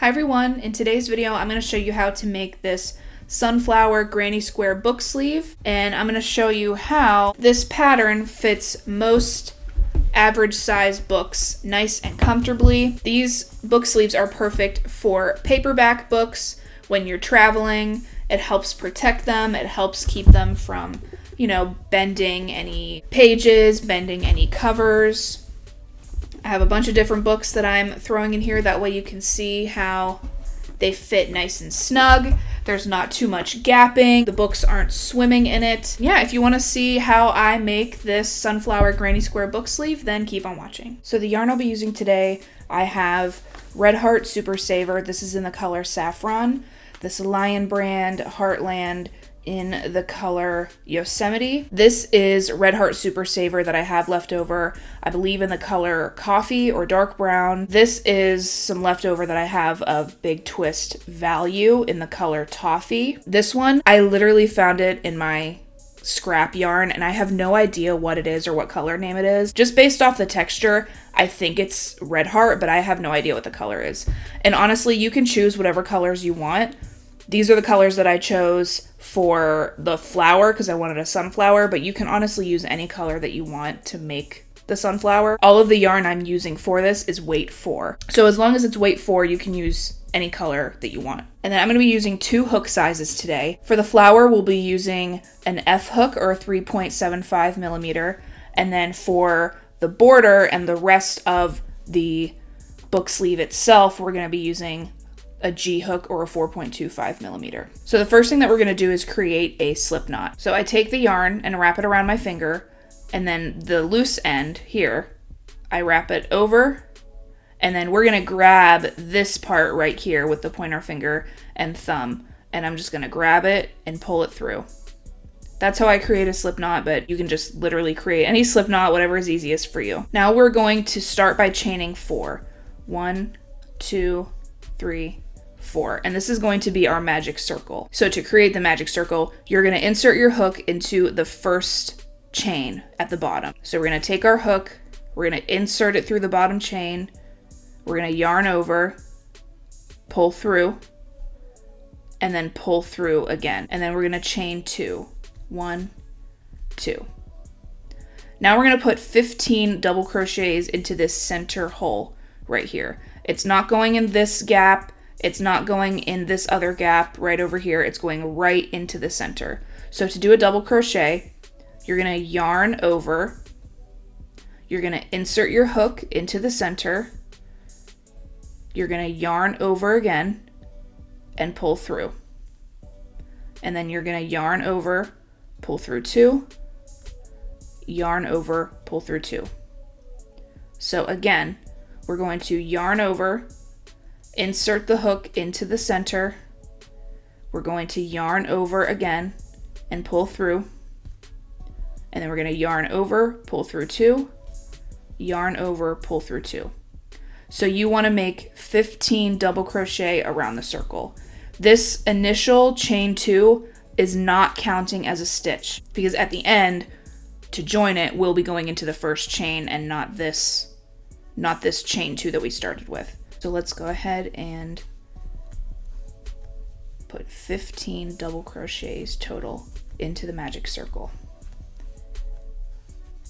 Hi everyone, in today's video I'm going to show you how to make this sunflower granny square book sleeve, and I'm going to show you how this pattern fits most average size books nice and comfortably. These book sleeves are perfect for paperback books when you're traveling. It helps protect them, it helps keep them from, bending any pages, bending any covers. I have a bunch of different books that I'm throwing in here, that way you can see how they fit nice and snug. There's not too much gapping. The books aren't swimming in it. Yeah, if you want to see how I make this sunflower granny square book sleeve, then keep on watching. So the yarn I'll be using today, I have Red Heart Super Saver. This is in the color Saffron. This Lion brand Heartland in the color Yosemite. This is Red Heart Super Saver that I have left over, I believe in the color Coffee or Dark Brown. This is some leftover that I have of Big Twist Value in the color Toffee. This one, I literally found it in my scrap yarn and I have no idea what it is or what color name it is. Just based off the texture, I think it's Red Heart, but I have no idea what the color is. And honestly, you can choose whatever colors you want. These are the colors that I chose for the flower because I wanted a sunflower, but you can honestly use any color that you want to make the sunflower. All of the yarn I'm using for this is weight 4. So as long as it's weight 4, you can use any color that you want. And then I'm going to be using 2 hook sizes today. For the flower, we'll be using an F hook or a 3.75 millimeter. And then for the border and the rest of the book sleeve itself, we're going to be using a G hook or a 4.25 millimeter. So the first thing that we're going to do is create a slip knot. So I take the yarn and wrap it around my finger, and then the loose end here, I wrap it over, and then we're going to grab this part right here with the pointer finger and thumb, and I'm just going to grab it and pull it through. That's how I create a slip knot, but you can just literally create any slip knot, whatever is easiest for you. Now we're going to start by chaining 4. 1, 2, 3, 4, and this is going to be our magic circle. So to create the magic circle, you're going to insert your hook into the first chain at the bottom. So we're going to take our hook, we're going to insert it through the bottom chain, we're going to yarn over, pull through, and then pull through again. And then we're going to chain 2. 1, 2. Now we're going to put 15 double crochets into this center hole right here. It's not going in this gap. It's not going in this other gap right over here. It's going right into the center. So to do a double crochet, you're going to yarn over. You're going to insert your hook into the center. You're going to yarn over again and pull through. And then you're going to yarn over, pull through 2, yarn over, pull through 2. So again, we're going to yarn over, insert the hook into the center. We're going to yarn over again and pull through. And then we're going to yarn over, pull through 2, yarn over, pull through 2. So you want to make 15 double crochet around the circle. This initial chain 2 is not counting as a stitch because at the end, to join it, we'll be going into the first chain and not this chain 2 that we started with. So let's go ahead and put 15 double crochets total into the magic circle.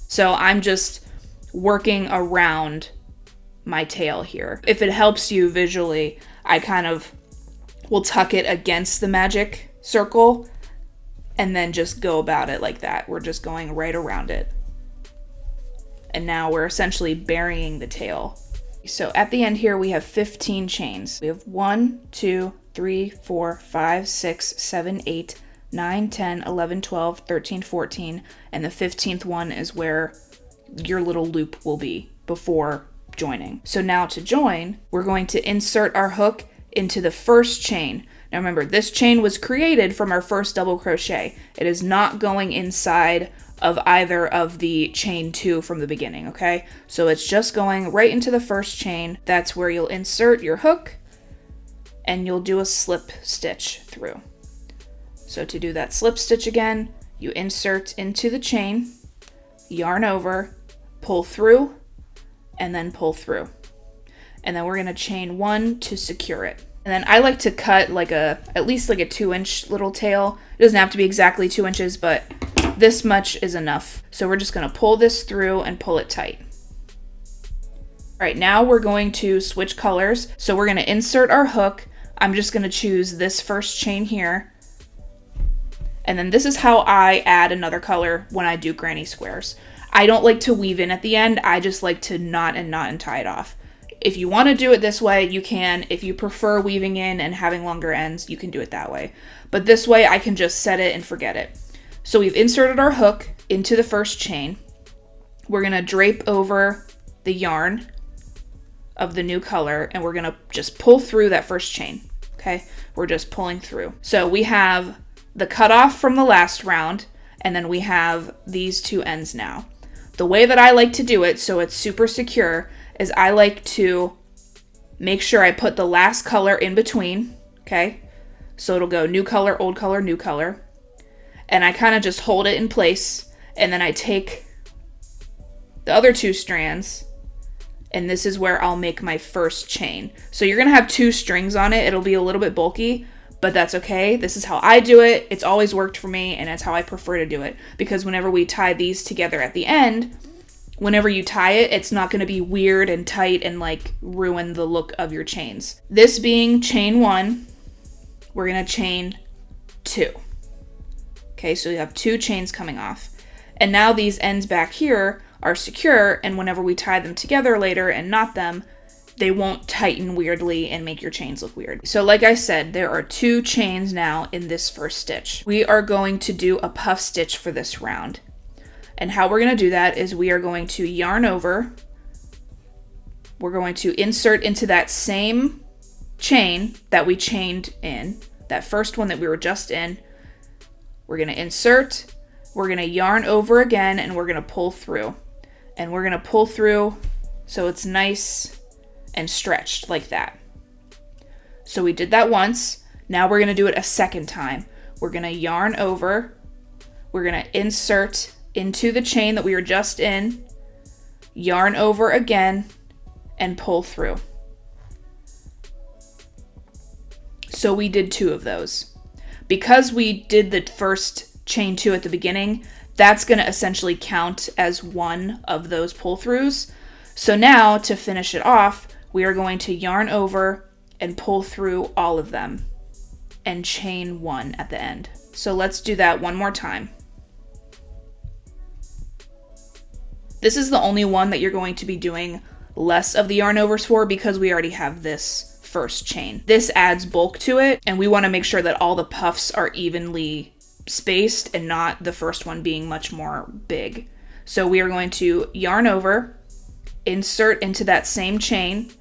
So I'm just working around my tail here. If it helps you visually, I kind of will tuck it against the magic circle and then just go about it like that. We're just going right around it. And now we're essentially burying the tail. So at the end here, we have 15 chains. We have 1, 2, 3, 4, 5, 6, 7, 8, 9, 10, 11, 12, 13, 14, and the 15th one is where your little loop will be before joining. So now to join, we're going to insert our hook into the first chain. Now remember, this chain was created from our first double crochet. It is not going inside of either of the chain 2 from the beginning, okay? So it's just going right into the first chain. That's where you'll insert your hook and you'll do a slip stitch through. So to do that slip stitch again, you insert into the chain, yarn over, pull through, and then pull through. and then we're going to chain 1 to secure it. And then I like to cut like at least like a 2-inch little tail. It doesn't have to be exactly 2 inches, but this much is enough. So we're just going to pull this through and pull it tight. All right, now we're going to switch colors. So we're going to insert our hook. I'm just going to choose this first chain here. And then this is how I add another color when I do granny squares. I don't like to weave in at the end. I just like to knot and tie it off. If you want to do it this way, you can. If you prefer weaving in and having longer ends, you can do it that way. But this way, I can just set it and forget it. So we've inserted our hook into the first chain. We're going to drape over the yarn of the new color, and we're going to just pull through that first chain. Okay, we're just pulling through. So we have the cutoff from the last round, and then we have these two ends now. The way that I like to do it, so it's super secure, is I like to make sure I put the last color in between, okay? So it'll go new color, old color, new color. And I kind of just hold it in place, and then I take the other two strands, and this is where I'll make my first chain. So you're gonna have 2 strings on it. It'll be a little bit bulky, but that's okay. This is how I do it. It's always worked for me, and it's how I prefer to do it. Because whenever we tie these together at the end, whenever you tie it, it's not going to be weird and tight and like ruin the look of your chains. This being chain 1, we're going to chain 2. Okay, so you have 2 chains coming off. And now these ends back here are secure, and whenever we tie them together later and knot them, they won't tighten weirdly and make your chains look weird. So like I said, there are 2 chains now in this first stitch. We are going to do a puff stitch for this round. And how we're going to do that is we are going to yarn over. We're going to insert into that same chain that we chained in, that first one that we were just in. We're going to insert, we're going to yarn over again, and we're going to pull through. And we're going to pull through so it's nice and stretched like that. So we did that once. Now we're going to do it a second time. We're going to yarn over. We're going to insert into the chain that we were just in, yarn over again, and pull through. So we did 2 of those. Because we did the first chain 2 at the beginning, that's going to essentially count as one of those pull throughs. So now to finish it off, we are going to yarn over and pull through all of them and chain 1 at the end. So let's do that one more time. This is the only one that you're going to be doing less of the yarn overs for because we already have this first chain. This adds bulk to it, and we want to make sure that all the puffs are evenly spaced and not the first one being much more big. So we are going to yarn over, insert into that same chain,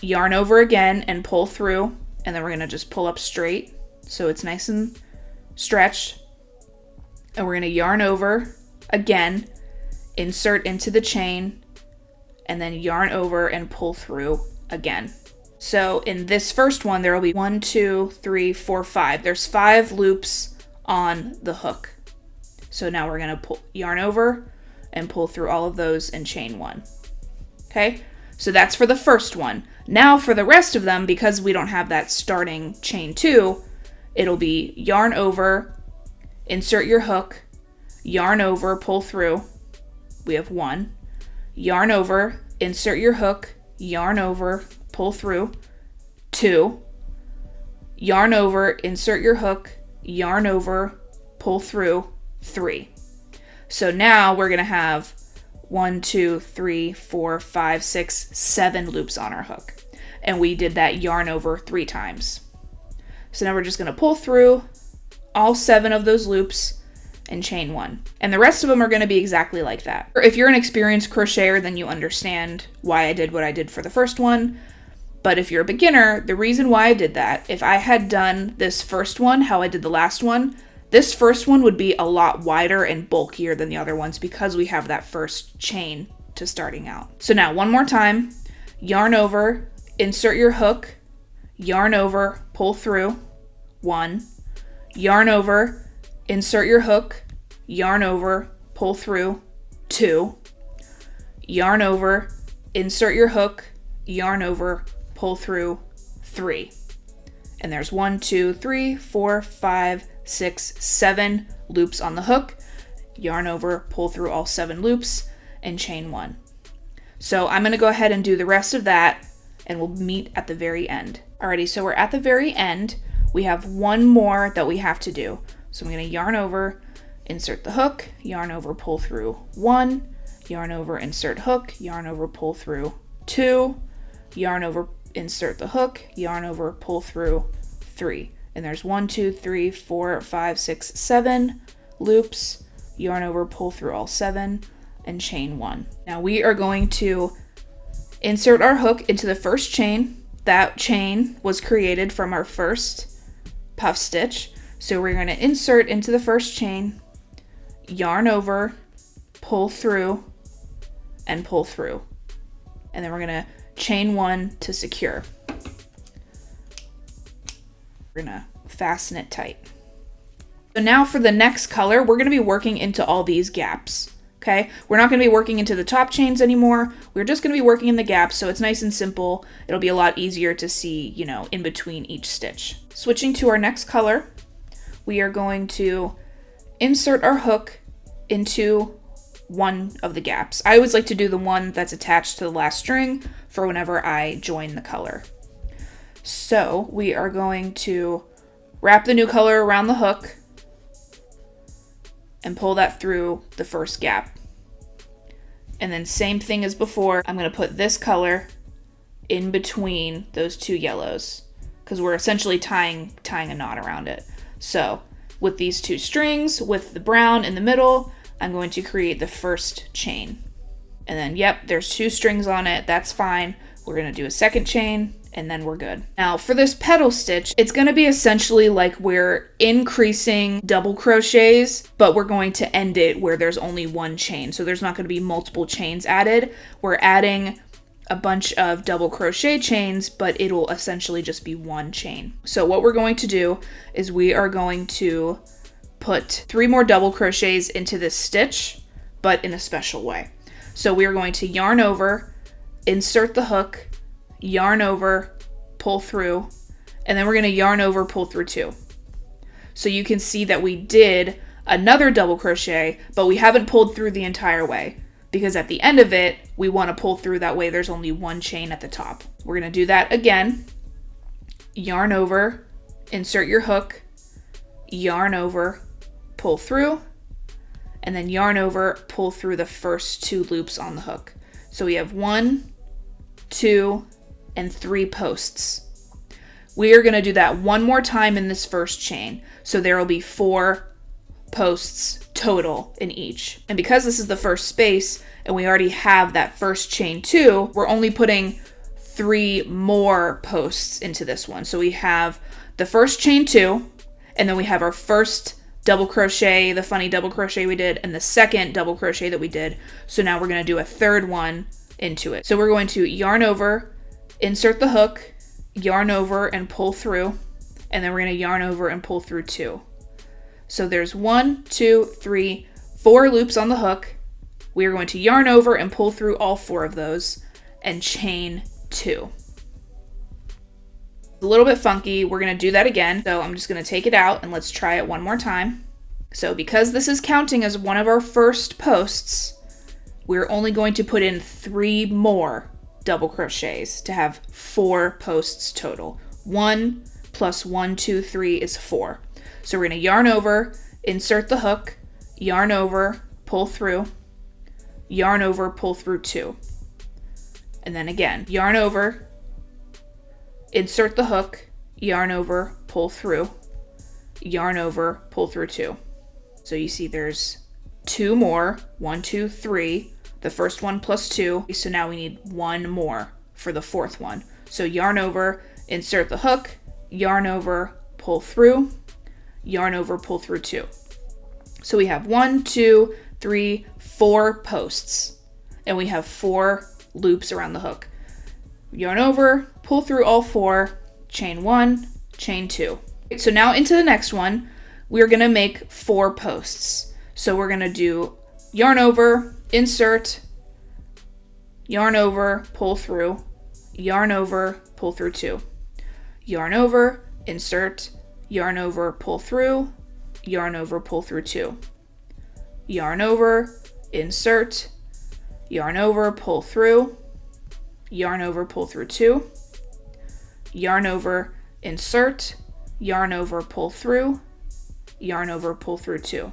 yarn over again and pull through, and then we're going to just pull up straight so it's nice and stretched. And we're going to yarn over again, insert into the chain, and then yarn over and pull through again. So in this first one, there will be 1, 2, 3, 4, 5. There's 5 loops on the hook. So now we're going to yarn over and pull through all of those and chain 1. Okay, so that's for the first one. Now for the rest of them, because we don't have that starting chain 2, it'll be yarn over, insert your hook, yarn over, pull through. We have 1. Yarn over, insert your hook, yarn over, pull through. 2. Yarn over, insert your hook, yarn over, pull through. 3. So now we're going to have 1, 2, 3, 4, 5, 6, 7 loops on our hook. And we did that yarn over 3 times. So now we're just going to pull through all 7 of those loops and chain 1. And the rest of them are going to be exactly like that. If you're an experienced crocheter, then you understand why I did what I did for the first one. But if you're a beginner, the reason why I did that, if I had done this first one how I did the last one, this first one would be a lot wider and bulkier than the other ones because we have that first chain to starting out. So now one more time, yarn over, insert your hook, yarn over, pull through. 1. Yarn over, insert your hook, yarn over, pull through. 2. Yarn over, insert your hook, yarn over, pull through 3. And there's 1, 2, 3, 4, 5, 6, 7 loops on the hook. Yarn over, pull through all 7 loops, and chain 1. So I'm going to go ahead and do the rest of that, and we'll meet at the very end. Alrighty, so we're at the very end. We have one more that we have to do. So I'm going to yarn over, insert the hook, yarn over, pull through 1, yarn over, insert hook, yarn over, pull through 2, yarn over, insert the hook, yarn over, pull through 3. And there's 1, 2, 3, 4, 5, 6, 7 loops, yarn over, pull through all 7, and chain 1. Now we are going to insert our hook into the first chain. That chain was created from our first puff stitch. So we're going to insert into the first chain, yarn over, pull through, and pull through. And then we're going to chain 1 to secure. We're going to fasten it tight. So now for the next color, we're going to be working into all these gaps. Okay, we're not going to be working into the top chains anymore. We're just going to be working in the gaps, so it's nice and simple. It'll be a lot easier to see, you know, in between each stitch. Switching to our next color, we are going to insert our hook into one of the gaps. I always like to do the one that's attached to the last string for whenever I join the color. So we are going to wrap the new color around the hook and pull that through the first gap. And then same thing as before, I'm going to put this color in between those two yellows because we're essentially tying a knot around it. So with these two strings, with the brown in the middle, I'm going to create the first chain. And then, yep, there's 2 strings on it. That's fine. We're going to do a second chain, and then we're good. Now for this petal stitch, it's going to be essentially like we're increasing double crochets, but we're going to end it where there's only 1 chain. So there's not going to be multiple chains added. We're adding a bunch of double crochet chains, but it'll essentially just be 1 chain. So what we're going to do is we are going to put 3 more double crochets into this stitch, but in a special way. So we are going to yarn over, insert the hook, yarn over, pull through, and then we're going to yarn over, pull through 2. So you can see that we did another double crochet, but we haven't pulled through the entire way because at the end of it, we want to pull through, that way there's only 1 chain at the top. We're going to do that again. Yarn over, insert your hook, yarn over, pull through, and then yarn over, pull through the first 2 loops on the hook. So we have 1, 2, and 3 posts. We are going to do that one more time in this first chain. So there will be 4 posts total in each. And because this is the first space and we already have that first chain 2, we're only putting 3 more posts into this one. So we have the first chain 2, and then we have our first double crochet, the funny double crochet we did, and the second double crochet that we did. So now we're going to do a third one into it. So we're going to yarn over, insert the hook, yarn over and pull through, and then we're going to yarn over and pull through 2. So there's 1, 2, 3, 4 loops on the hook. We are going to yarn over and pull through all 4 of those and chain 2. A little bit funky. We're going to do that again. So I'm just going to take it out and let's try it one more time. So because this is counting as one of our first posts, we're only going to put in 3 more double crochets to have 4 posts total. 1 plus 1, 2, 3 is 4. So we're going to yarn over, insert the hook, yarn over, pull through, yarn over, pull through 2. And then again, yarn over, insert the hook, yarn over, pull through, yarn over, pull through 2. So you see there's 2 more, 1, 2, 3, the first one plus 2. So now we need 1 more for the 4th one. So yarn over, insert the hook, yarn over, pull through, yarn over, pull through 2. So we have 1, 2, 3, 4 posts, and we have 4 loops around the hook. Yarn over, pull through all 4, chain 1, chain 2. So now into the next one, we're going to make 4 posts. So we're going to do yarn over, insert, yarn over, pull through, yarn over, pull through 2. Yarn over, insert, yarn over, pull through, yarn over, pull through 2. Yarn over, insert, yarn over, pull through, yarn over, pull through 2. Yarn over, insert, yarn over, pull through, yarn over, pull through 2.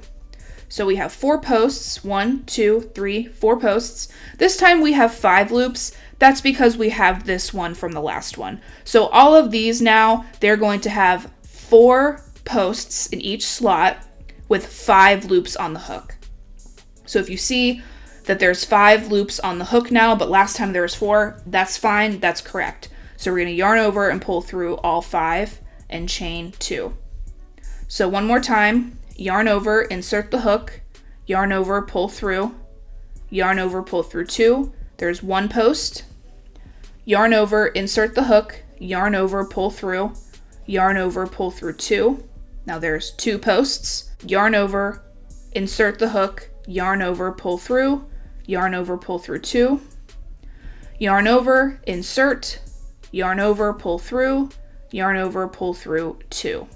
So we have 4 posts, 1, 2, 3, 4 posts. This time we have 5 loops. That's because we have this one from the last one. So all of these now, they're going to have 4 posts in each slot with 5 loops on the hook. So if you see that there's 5 loops on the hook now, but last time there was 4, that's fine, that's correct. So we're gonna yarn over and pull through all 5 and chain 2. So one more time, yarn over, insert the hook, yarn over, pull through, yarn over, pull through 2. There's 1 post, yarn over, insert the hook, yarn over, pull through, yarn over, pull through 2. Now there's 2 posts, yarn over, insert the hook, yarn over, pull through, yarn over, pull through 2. Yarn over, insert, yarn over, pull through, yarn over, pull through 2.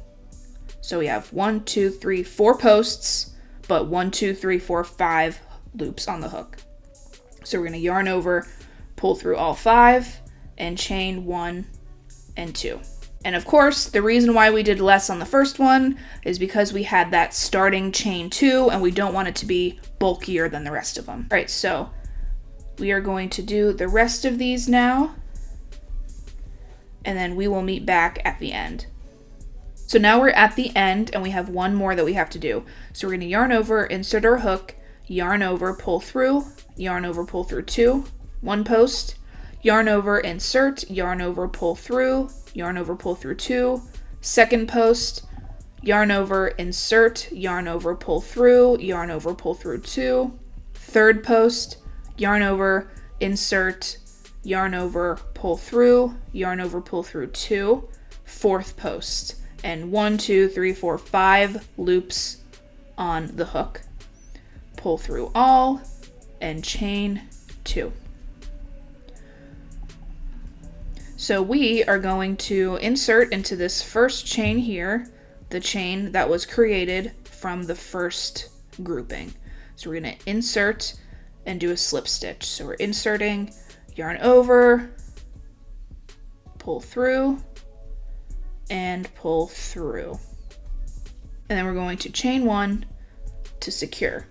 So we have 1, 2, 3, 4 posts, but 1, 2, 3, 4, 5 loops on the hook. So we're going to yarn over, pull through all 5, and chain 1 and 2. And of course, the reason why we did less on the first one is because we had that starting chain 2, and we don't want it to be bulkier than the rest of them. All right, so we are going to do the rest of these now, and then we will meet back at the end. So now we're at the end, and we have one more that we have to do. So we're going to yarn over, insert our hook, yarn over, pull through, yarn over, pull through 2, 1 post, yarn over, insert, yarn over, pull through, yarn over, pull through 2, 2nd post, yarn over, insert, yarn over, pull through, yarn over, pull through 2, 3rd post, yarn over, insert, yarn over, pull through, yarn over, pull through 2, 4th post, and 1, 2, 3, 4, 5 loops on the hook. Pull through all and chain 2. So we are going to insert into this first chain here, the chain that was created from the first grouping. So we're going to insert and do a slip stitch. So we're inserting, yarn over, pull through, and pull through. And then we're going to chain 1 to secure.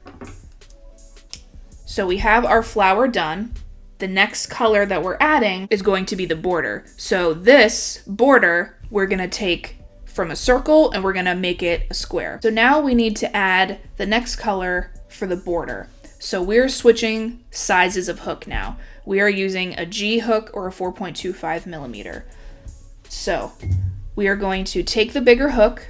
So we have our flower done. The next color that we're adding is going to be the border. So this border, we're gonna take from a circle and we're gonna make it a square. So now we need to add the next color for the border. So we're switching sizes of hook now. We are using a G hook or a 4.25 millimeter. So we are going to take the bigger hook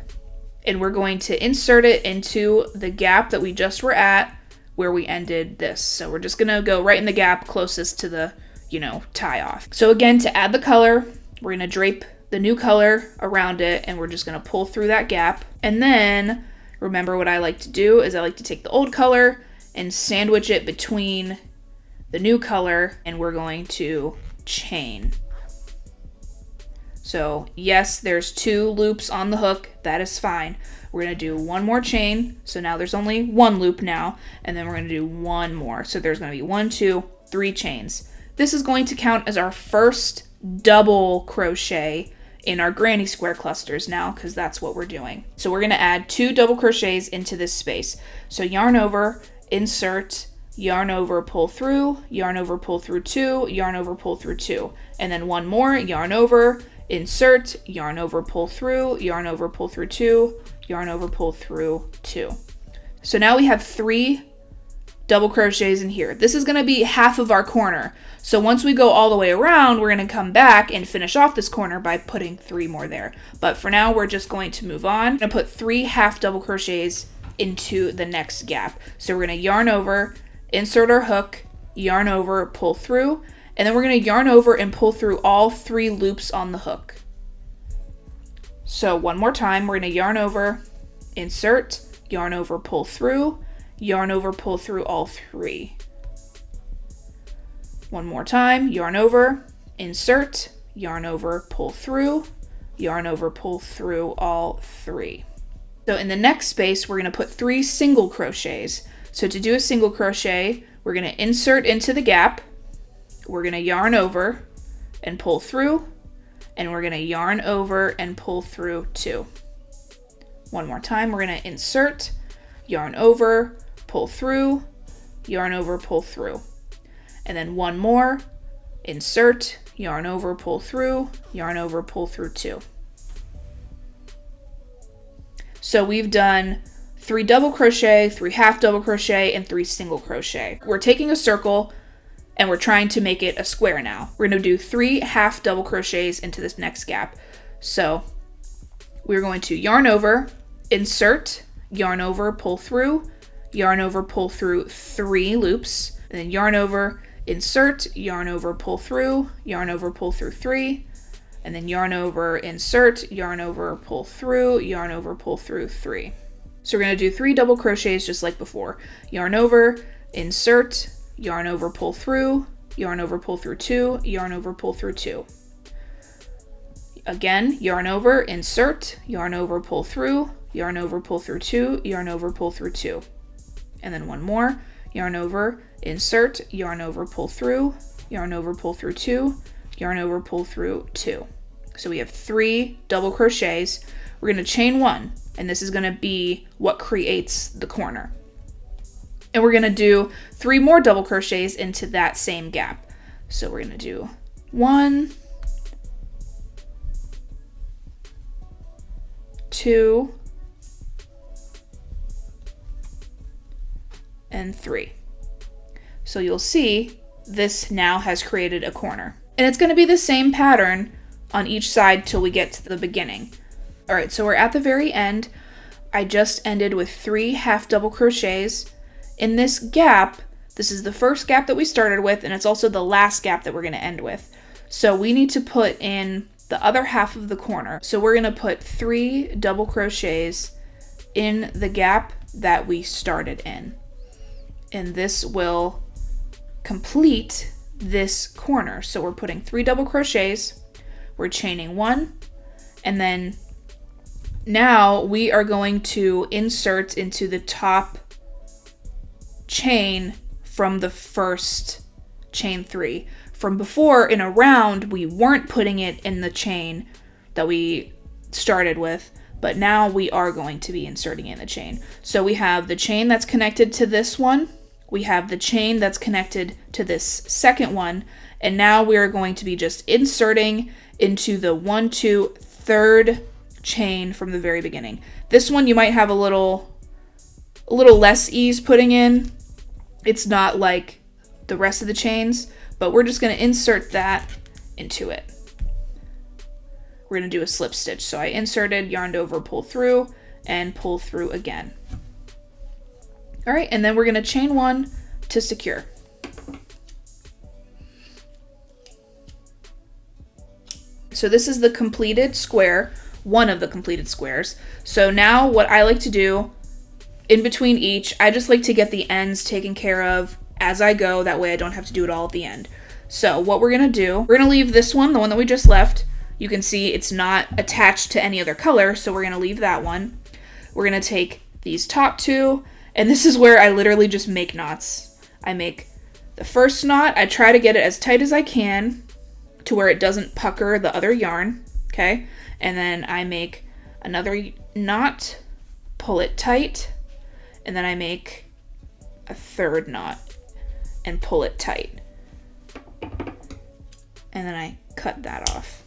and we're going to insert it into the gap that we just were at where we ended this. So we're just gonna go right in the gap closest to the, tie off. So again, to add the color, we're gonna drape the new color around it and we're just gonna pull through that gap. And then remember what I like to do is I like to take the old color and sandwich it between the new color and we're going to chain. So yes, there's 2 loops on the hook, that is fine. We're gonna do 1 more chain, so now there's only 1 loop now, and then we're gonna do 1 more. So there's gonna be 1, 2, 3 chains. This is going to count as our first double crochet in our granny square clusters now, because that's what we're doing. So we're gonna add 2 double crochets into this space. So yarn over, insert, yarn over, pull through, yarn over, pull through 2, yarn over, pull through 2, and then 1 more, yarn over, insert, yarn over, pull through, yarn over, pull through 2, yarn over, pull through 2. So now we have 3 double crochets in here. This is going to be half of our corner. So once we go all the way around, we're going to come back and finish off this corner by putting 3 more there. But for now, we're just going to move on. I'm going to put 3 half double crochets into the next gap. So we're going to yarn over, insert our hook, yarn over, pull through, and then we're going to yarn over and pull through all 3 loops on the hook. So one more time, we're going to yarn over, insert, yarn over, pull through, yarn over, pull through all 3. One more time, yarn over, insert, yarn over, pull through, yarn over, pull through all 3. So in the next space, we're going to put 3 single crochets. So to do a single crochet, we're going to insert into the gap, we're going to yarn over and pull through, and we're going to yarn over and pull through 2. One more time, we're going to insert, yarn over, pull through, yarn over, pull through. And then one more, insert, yarn over, pull through, yarn over, pull through 2. So we've done 3 double crochet, 3 half double crochet, and 3 single crochet. We're taking a circle and we're trying to make it a square now. We're going to do 3 half double crochets into this next gap. So we're going to yarn over, insert, yarn over, pull through, yarn over, pull through 3 loops, and then yarn over, insert, yarn over, pull through, yarn over, pull through 3, and then yarn over, insert, yarn over, pull through, yarn over, pull through 3. So we're going to do 3 double crochets just like before. Yarn over, insert, yarn over, pull through, yarn over, pull through 2, yarn over, pull through 2. Again, yarn over, insert, yarn over, pull through, yarn over, pull through 2, yarn over, pull through 2. And then one more, yarn over, insert, yarn over, pull through, yarn over, pull through 2, yarn over, pull through 2. So we have 3 double crochets. We're going to chain 1, and this is going to be what creates the corner. And we're going to do 3 more double crochets into that same gap. So we're going to do 1, 2, and 3. So you'll see this now has created a corner. And it's going to be the same pattern on each side till we get to the beginning. All right, so we're at the very end. I just ended with 3 half double crochets. In this gap, this is the first gap that we started with, and it's also the last gap that we're going to end with. So we need to put in the other half of the corner. So we're going to put 3 double crochets in the gap that we started in. And this will complete this corner. So we're putting 3 double crochets, we're chaining 1, and then now we are going to insert into the top chain from the first chain 3. From before, in a round, we weren't putting it in the chain that we started with, but now we are going to be inserting in the chain. So we have the chain that's connected to this one, we have the chain that's connected to this second one, and now we are going to be just inserting into the 1, 2, 3rd chain from the very beginning. This one you might have a little less ease putting in. It's not like the rest of the chains, but we're just going to insert that into it. We're going to do a slip stitch. So I inserted, yarned over, pull through, and pull through again. All right, and then we're going to chain 1 to secure. So this is the completed square, one of the completed squares. So now what I like to do in between each, I just like to get the ends taken care of as I go. That way I don't have to do it all at the end. So what we're going to do, we're going to leave this one, the one that we just left. You can see it's not attached to any other color, so we're going to leave that one. We're going to take these top 2, and this is where I literally just make knots. I make the first knot, I try to get it as tight as I can to where it doesn't pucker the other yarn, okay? And then I make another knot, pull it tight, and then I make a 3rd knot and pull it tight. And then I cut that off.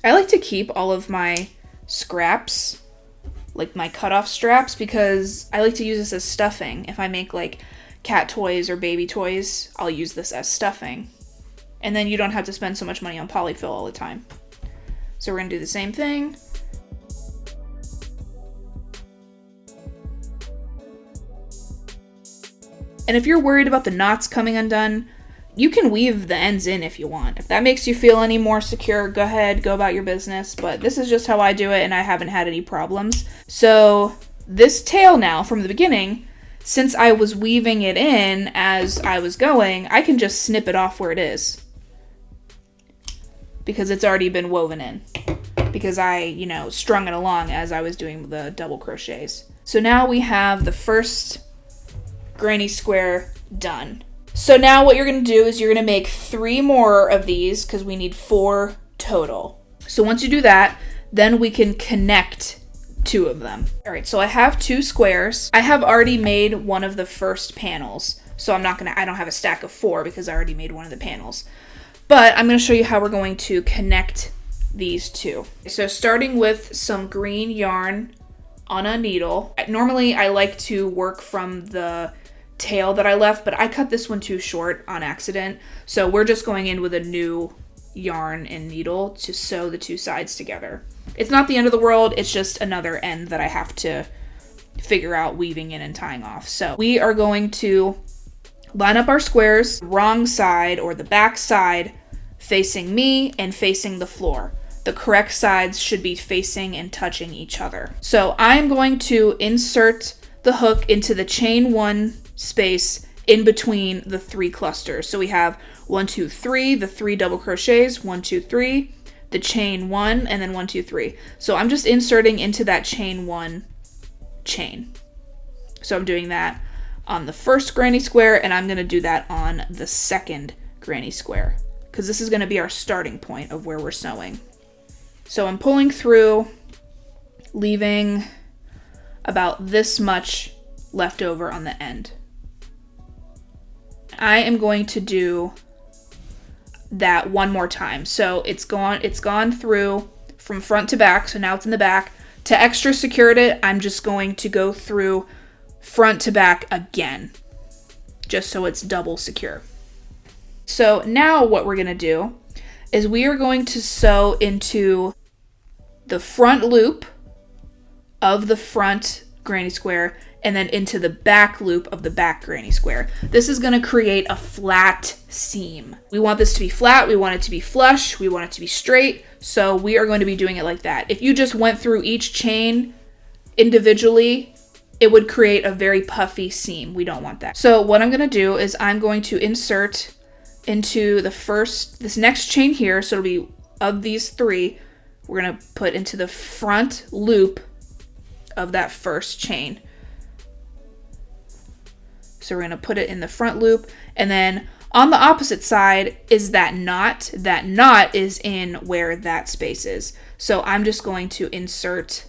I like to keep all of my scraps, like my cutoff straps, because I like to use this as stuffing. If I make like cat toys or baby toys, I'll use this as stuffing. And then you don't have to spend so much money on polyfill all the time. So we're going to do the same thing. And if you're worried about the knots coming undone, you can weave the ends in if you want. If that makes you feel any more secure, go ahead, go about your business. But this is just how I do it, and I haven't had any problems. So this tail now, from the beginning, since I was weaving it in as I was going, I can just snip it off where it is. because it's already been woven in, because I, you know, strung it along as I was doing the double crochets. So now we have the first granny square done. So now what you're going to do is you're going to make 3 more of these because we need 4 total. So once you do that, then we can connect 2 of them. All right, so I have 2 squares. I have already made one of the first panels. So I don't have a stack of 4 because I already made one of the panels. But I'm going to show you how we're going to connect these 2. So starting with some green yarn on a needle. Normally I like to work from the tail that I left, but I cut this one too short on accident. So we're just going in with a new yarn and needle to sew the 2 sides together. It's not the end of the world, it's just another end that I have to figure out weaving in and tying off. So we are going to line up our squares, wrong side or the back side facing me and facing the floor. The correct sides should be facing and touching each other. So I'm going to insert the hook into the chain 1 space in between the 3 clusters. So we have 1, 2, 3, the 3 double crochets, 1, 2, 3, the chain 1, and then 1, 2, 3. So I'm just inserting into that chain 1 chain. So I'm doing that on the first granny square, and I'm going to do that on the second granny square, because this is going to be our starting point of where we're sewing. So I'm pulling through, leaving about this much left over on the end. I am going to do that one more time. So it's gone through from front to back, so now it's in the back. To extra secure it, I'm just going to go through front to back again, just so it's double secure. So now what we're gonna do is we are going to sew into the front loop of the front granny square and then into the back loop of the back granny square. This is going to create a flat seam. We want this to be flat, we want it to be flush, we want it to be straight, so we are going to be doing it like that. If you just went through each chain individually, it would create a very puffy seam. We don't want that. So what I'm going to do is I'm going to insert into this next chain here, so it'll be of these 3, we're going to put into the front loop of that first chain. So we're going to put it in the front loop, and then on the opposite side is that knot. That knot is in where that space is. So I'm just going to insert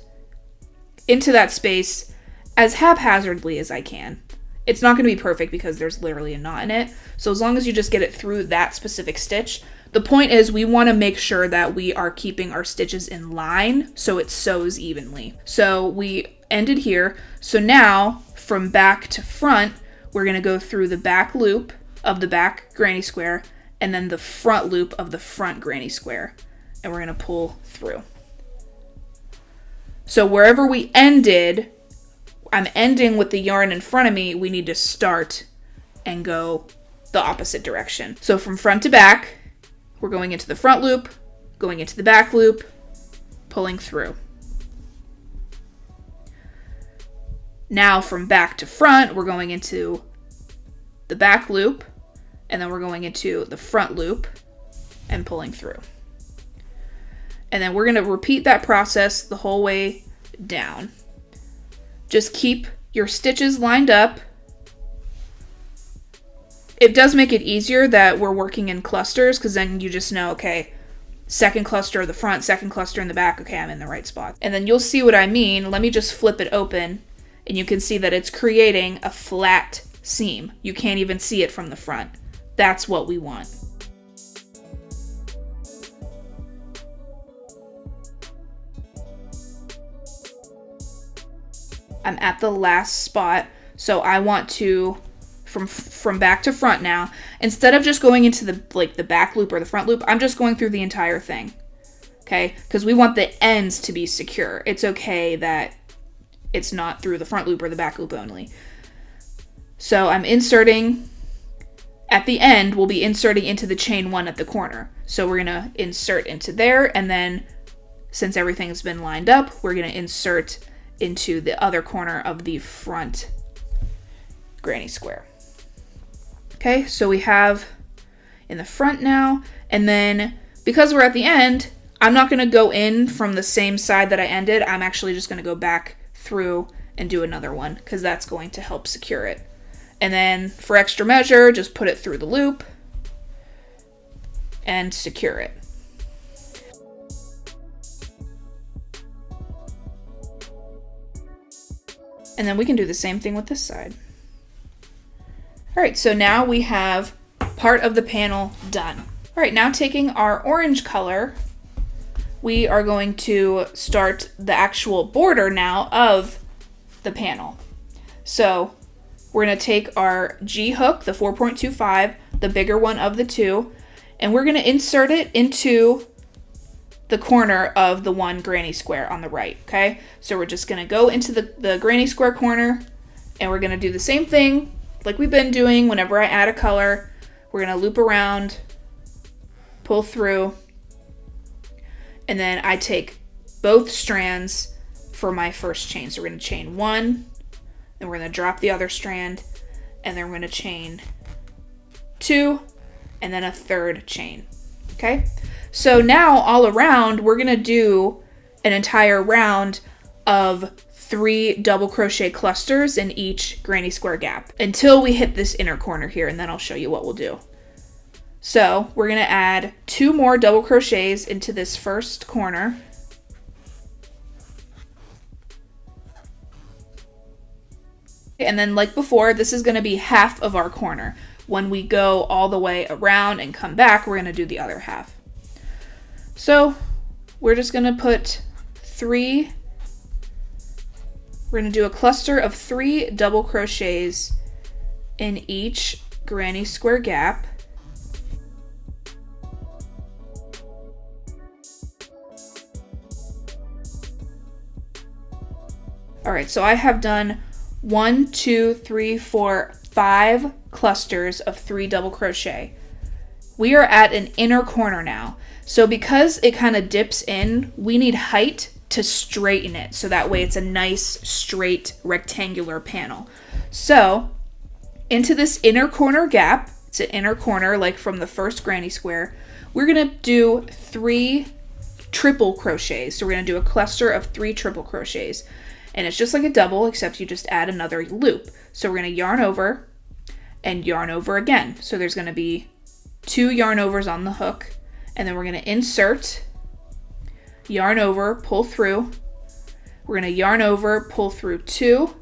into that space as haphazardly as I can. It's not going to be perfect because there's literally a knot in it. So as long as you just get it through that specific stitch, the point is we want to make sure that we are keeping our stitches in line so it sews evenly. So we ended here. So now from back to front, we're going to go through the back loop of the back granny square and then the front loop of the front granny square. And we're going to pull through. So wherever we ended, I'm ending with the yarn in front of me, we need to start and go the opposite direction. So from front to back, we're going into the front loop, going into the back loop, pulling through. Now from back to front, we're going into the back loop, and then we're going into the front loop and pulling through. And then we're going to repeat that process the whole way down. Just keep your stitches lined up. It does make it easier that we're working in clusters, because then you just know, okay, second cluster in the front, second cluster in the back, okay, I'm in the right spot. And then you'll see what I mean. Let me just flip it open, and you can see that it's creating a flat seam. You can't even see it from the front. That's what we want. I'm at the last spot, so I want to, from back to front now, instead of just going into the back loop or the front loop, I'm just going through the entire thing, okay? Because we want the ends to be secure. It's okay that it's not through the front loop or the back loop only. So I'm inserting, at the end, we'll be inserting into the chain 1 at the corner. So we're gonna insert into there, and then since everything's been lined up, we're gonna insert into the other corner of the front granny square. Okay, so we have in the front now, and then because we're at the end, I'm not going to go in from the same side that I ended. I'm actually just going to go back through and do another one because that's going to help secure it. And then for extra measure, just put it through the loop and secure it. And then we can do the same thing with this side. All right, so now we have part of the panel done. All right, now taking our orange color, we are going to start the actual border now of the panel. So we're gonna take our G hook, the 4.25, the bigger one of the two, and we're gonna insert it into the corner of the one granny square on the right, okay? So we're just gonna go into the granny square corner, and we're gonna do the same thing like we've been doing whenever I add a color. We're gonna loop around, pull through, and then I take both strands for my first chain. So we're gonna chain one, then we're gonna drop the other strand, and then we're gonna chain two, and then a third chain, okay? So now all around, we're gonna do an entire round of 3 double crochet clusters in each granny square gap until we hit this inner corner here, and then I'll show you what we'll do. So we're gonna add 2 more double crochets into this first corner. And then like before, this is gonna be half of our corner. When we go all the way around and come back, we're gonna do the other half. So we're just gonna put 3, we're gonna do a cluster of 3 double crochets in each granny square gap. All right, so I have done 1, 2, 3, 4, 5 clusters of 3 double crochet. We are at an inner corner now. So because it kind of dips in, we need height to straighten it. So that way it's a nice, straight, rectangular panel. So into this inner corner gap, it's an inner corner like from the first granny square, we're gonna do 3 triple crochets. So we're gonna do a cluster of 3 triple crochets. And it's just like a double, except you just add another loop. So we're gonna yarn over and yarn over again. So there's gonna be 2 yarn overs on the hook, and then we're gonna insert, yarn over, pull through. We're gonna yarn over, pull through 2,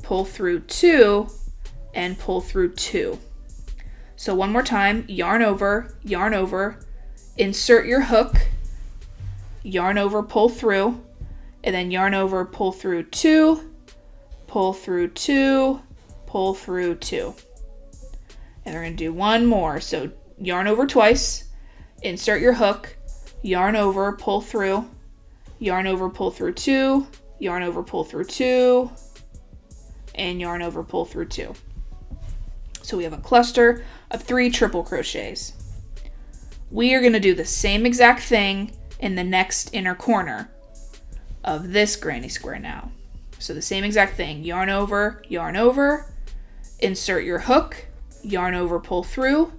pull through 2, and pull through 2. So one more time, yarn over, insert your hook, yarn over, pull through, and then yarn over, pull through 2, pull through 2, pull through 2. And we're gonna do one more. So yarn over twice, insert your hook, yarn over, pull through, yarn over, pull through 2, yarn over, pull through 2, and yarn over, pull through 2. So we have a cluster of 3 triple crochets. We are gonna do the same exact thing in the next inner corner of this granny square now. So the same exact thing, yarn over, insert your hook, yarn over, pull through,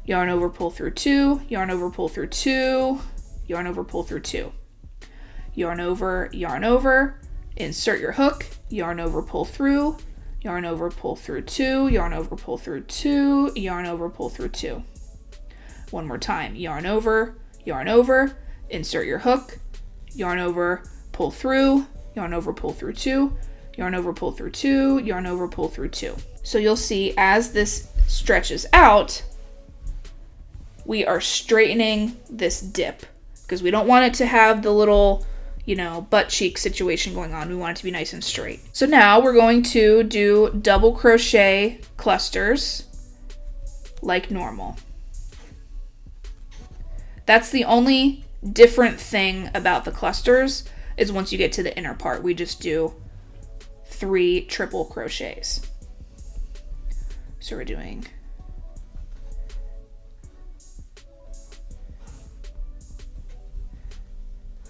yarn over, pull through 2, yarn over, pull through 2, yarn over, pull through 2. Yarn over, insert your hook, yarn over, pull through, yarn over, pull through 2, yarn over, pull through 2, yarn over, pull through 2. One more time, yarn over, insert your hook, yarn over, pull through, yarn over, pull through 2, yarn over, pull through 2, yarn over, pull through 2. So you'll see as this stretches out, we are straightening this dip because we don't want it to have the little, butt cheek situation going on. We want it to be nice and straight. So now we're going to do double crochet clusters like normal. That's the only different thing about the clusters is once you get to the inner part, we just do 3 triple crochets. So we're doing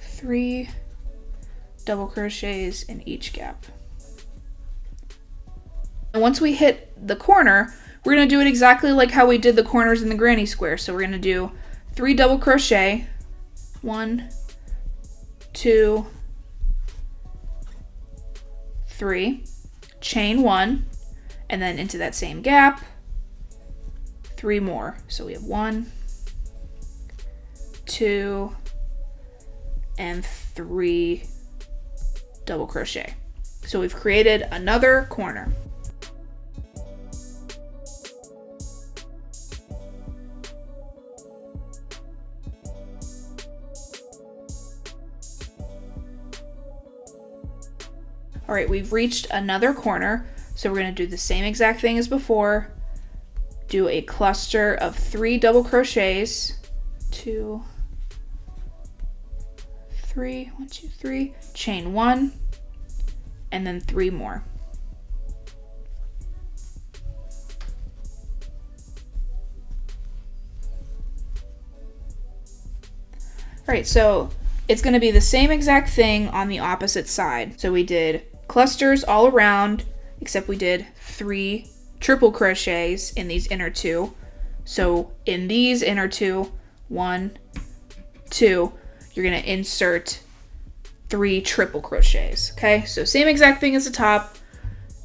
3 double crochets in each gap. And once we hit the corner, we're going to do it exactly like how we did the corners in the granny square. So we're going to do 3 double crochet, 1, 2, 3, chain 1, and then into that same gap, 3 more. So we have 1, 2, and 3 double crochet. So we've created another corner. All right, we've reached another corner, so we're going to do the same exact thing as before. Do a cluster of 3 double crochets, 2, 3, 1, 2, 3, chain 1, and then 3 more. All right, so it's going to be the same exact thing on the opposite side. So we did clusters all around, except we did 3 triple crochets in these inner 2. So in these inner 2, 1, 2, you're going to insert 3 triple crochets. Okay, so same exact thing as the top.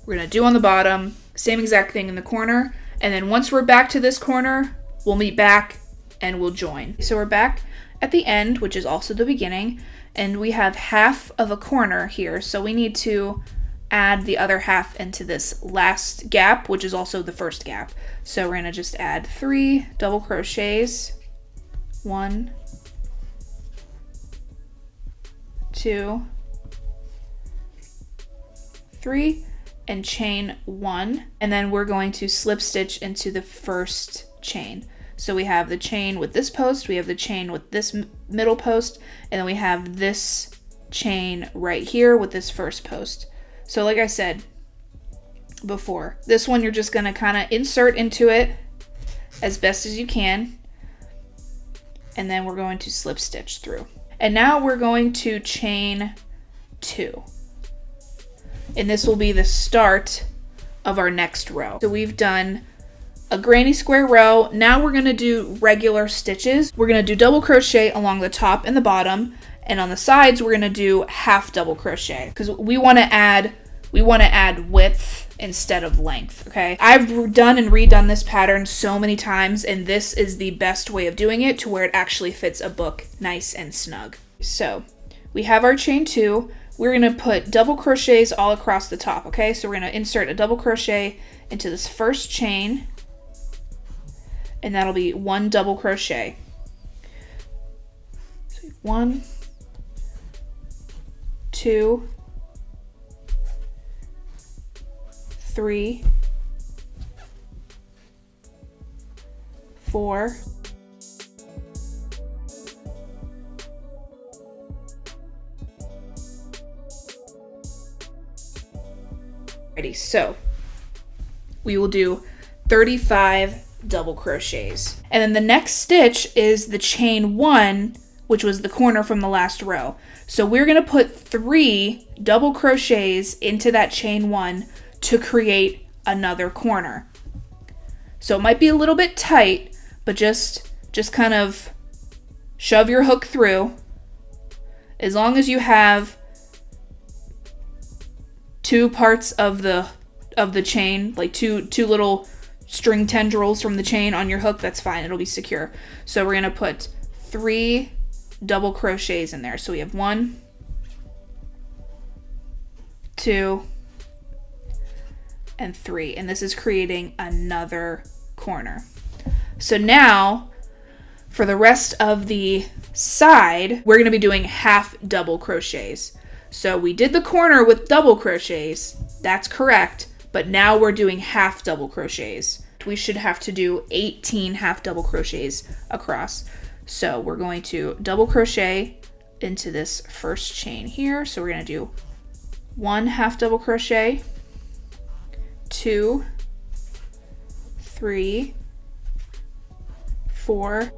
We're going to do on the bottom, same exact thing in the corner. And then once we're back to this corner, we'll meet back and we'll join. So we're back at the end, which is also the beginning, and we have half of a corner here, so we need to add the other half into this last gap, which is also the first gap. So we're going to just add 3 double crochets, 1, 2, 3, and chain 1, and then we're going to slip stitch into the first chain. So we have the chain with this post, we have the chain with this middle post, and then we have this chain right here with this first post. So like I said before, this one you're just going to kind of insert into it as best as you can, and then we're going to slip stitch through. And now we're going to chain 2. And this will be the start of our next row. So we've done a granny square row. Now we're going to do regular stitches. We're going to do double crochet along the top and the bottom, and on the sides we're going to do half double crochet because we want to add width instead of length. Okay, I've done and redone this pattern so many times, and this is the best way of doing it to where it actually fits a book nice and snug. So we have our chain 2. We're going to put double crochets all across the top. Okay, so we're going to insert a double crochet into this first chain, and that'll be 1 double crochet. So 1, 2, 3, 4, 5. So we will do 35 double crochets. And then the next stitch is the chain 1, which was the corner from the last row. So we're going to put 3 double crochets into that chain 1 to create another corner. So it might be a little bit tight, but just kind of shove your hook through. As long as you have 2 parts of the chain, like two little string tendrils from the chain on your hook, that's fine, it'll be secure. So we're going to put 3 double crochets in there. So we have 1, 2, and 3, and this is creating another corner. So now for the rest of the side, we're going to be doing half double crochets. So we did the corner with double crochets, that's correct, but now we're doing half double crochets. We should have to do 18 half double crochets across. So we're going to double crochet into this first chain here. So we're going to do 1 half double crochet, 2, 3, 4.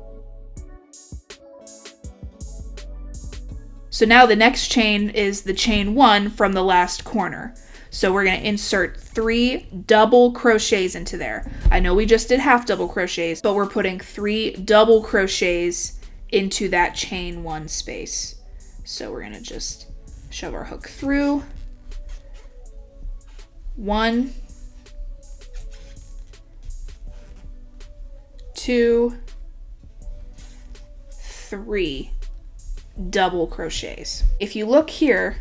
So now the next chain is the chain 1 from the last corner. So we're going to insert 3 double crochets into there. I know we just did half double crochets, but we're putting 3 double crochets into that chain 1 space. So we're going to just shove our hook through. 1, 2, 3 double crochets. If you look here,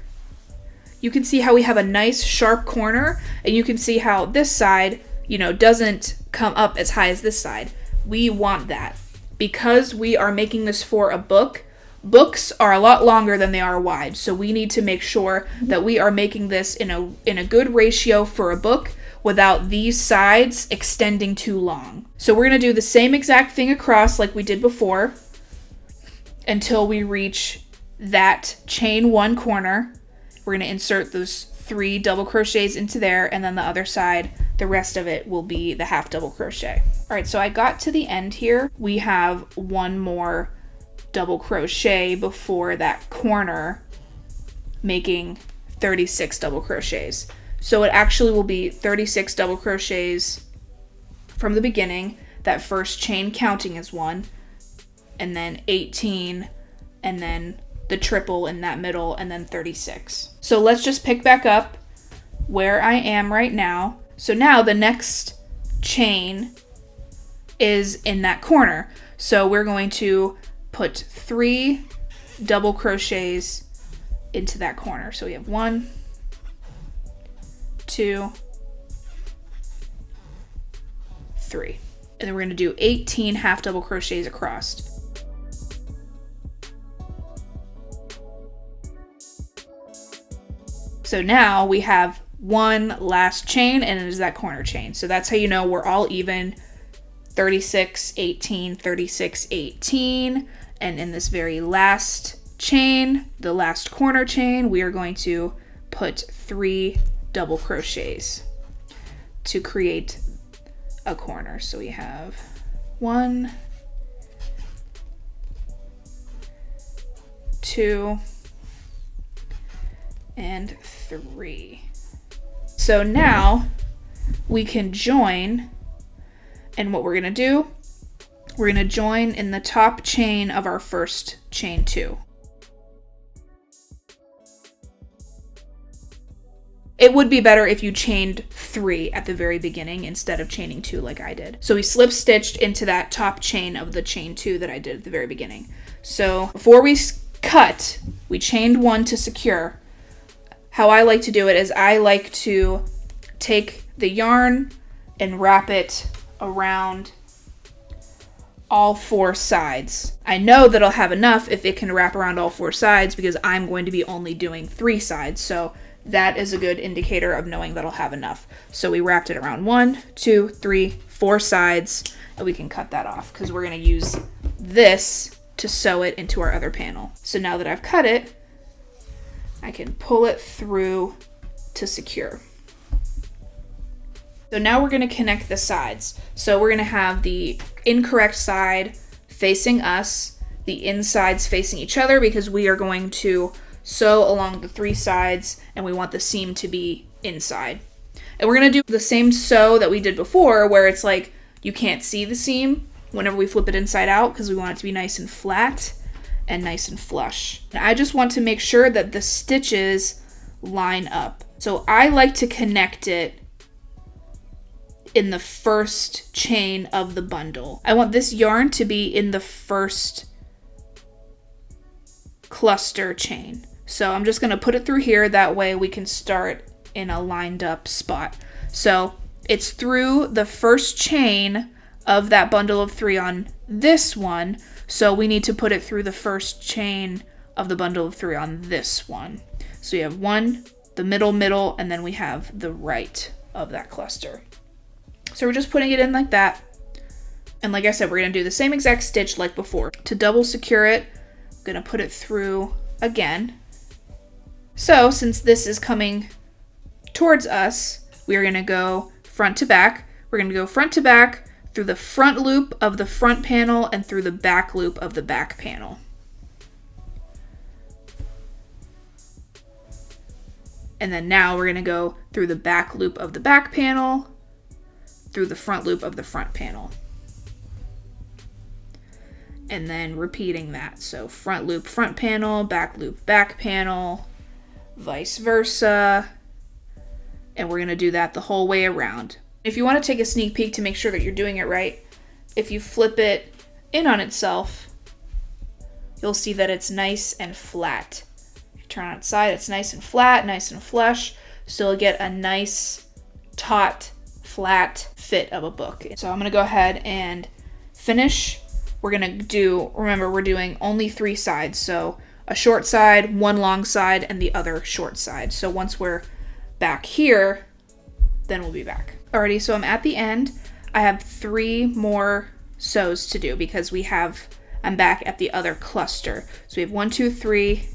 you can see how we have a nice sharp corner, and you can see how this side, doesn't come up as high as this side. We want that. Because we are making this for a book, books are a lot longer than they are wide, so we need to make sure that we are making this in a good ratio for a book without these sides extending too long. So we're going to do the same exact thing across like we did before until we reach that chain 1 corner. We're going to insert those 3 double crochets into there, and then the other side, the rest of it will be the half double crochet. All right, so I got to the end here. We have 1 more double crochet before that corner, making 36 double crochets. So it actually will be 36 double crochets from the beginning, that first chain counting as 1, and then 18, and then the triple in that middle, and then 36. So let's just pick back up where I am right now. So now the next chain is in that corner. So we're going to put 3 double crochets into that corner. So we have 1, 2, 3. And then we're going to do 18 half double crochets across. So now we have 1 last chain, and it is that corner chain. So that's how you know we're all even. 36, 18, 36, 18. And in this very last chain, the last corner chain, we are going to put 3 double crochets to create a corner. So we have 1, 2, and 3. So now we can join, and what we're going to do, we're going to join in the top chain of our first chain 2. It would be better if you chained 3 at the very beginning instead of chaining 2 like I did. So we slip stitched into that top chain of the chain 2 that I did at the very beginning. So before we cut, we chained 1 to secure. How I like to do it is I like to take the yarn and wrap it around all 4 sides. I know that I'll have enough if it can wrap around all 4 sides because I'm going to be only doing 3 sides. So that is a good indicator of knowing that I'll have enough. So we wrapped it around 1, 2, 3, 4 sides, and we can cut that off because we're going to use this to sew it into our other panel. So now that I've cut it, I can pull it through to secure. So now we're going to connect the sides. So we're going to have the incorrect side facing us, the insides facing each other, because we are going to sew along the 3 sides and we want the seam to be inside. And we're going to do the same sew that we did before, where it's like you can't see the seam whenever we flip it inside out because we want it to be nice and flat and nice and flush. And I just want to make sure that the stitches line up. So I like to connect it in the first chain of the bundle. I want this yarn to be in the first cluster chain. So I'm just gonna put it through here, that way we can start in a lined up spot. So it's through the first chain of that bundle of 3 on this one, so we need to put it through the first chain of the bundle of 3 on this one. So we have 1, the middle, and then we have the right of that cluster. So we're just putting it in like that. And like I said, we're going to do the same exact stitch like before. To double secure it, I'm going to put it through again. So since this is coming towards us, we are going to go front to back. We're going to go front to back through the front loop of the front panel and through the back loop of the back panel. And then now we're going to go through the back loop of the back panel, through the front loop of the front panel. And then repeating that. So front loop, front panel, back loop, back panel, vice versa. And we're going to do that the whole way around. If you want to take a sneak peek to make sure that you're doing it right, if you flip it in on itself, you'll see that it's nice and flat. If you turn on its side, it's nice and flat, nice and flush. So you'll get a nice, taut, flat fit of a book. So I'm going to go ahead and finish. We're going to do, remember, we're doing only 3 sides. So a short side, one long side, and the other short side. So once we're back here, then we'll be back. Alrighty, so I'm at the end. I have 3 more sews to do because I'm back at the other cluster. So we have 1, 2, 3,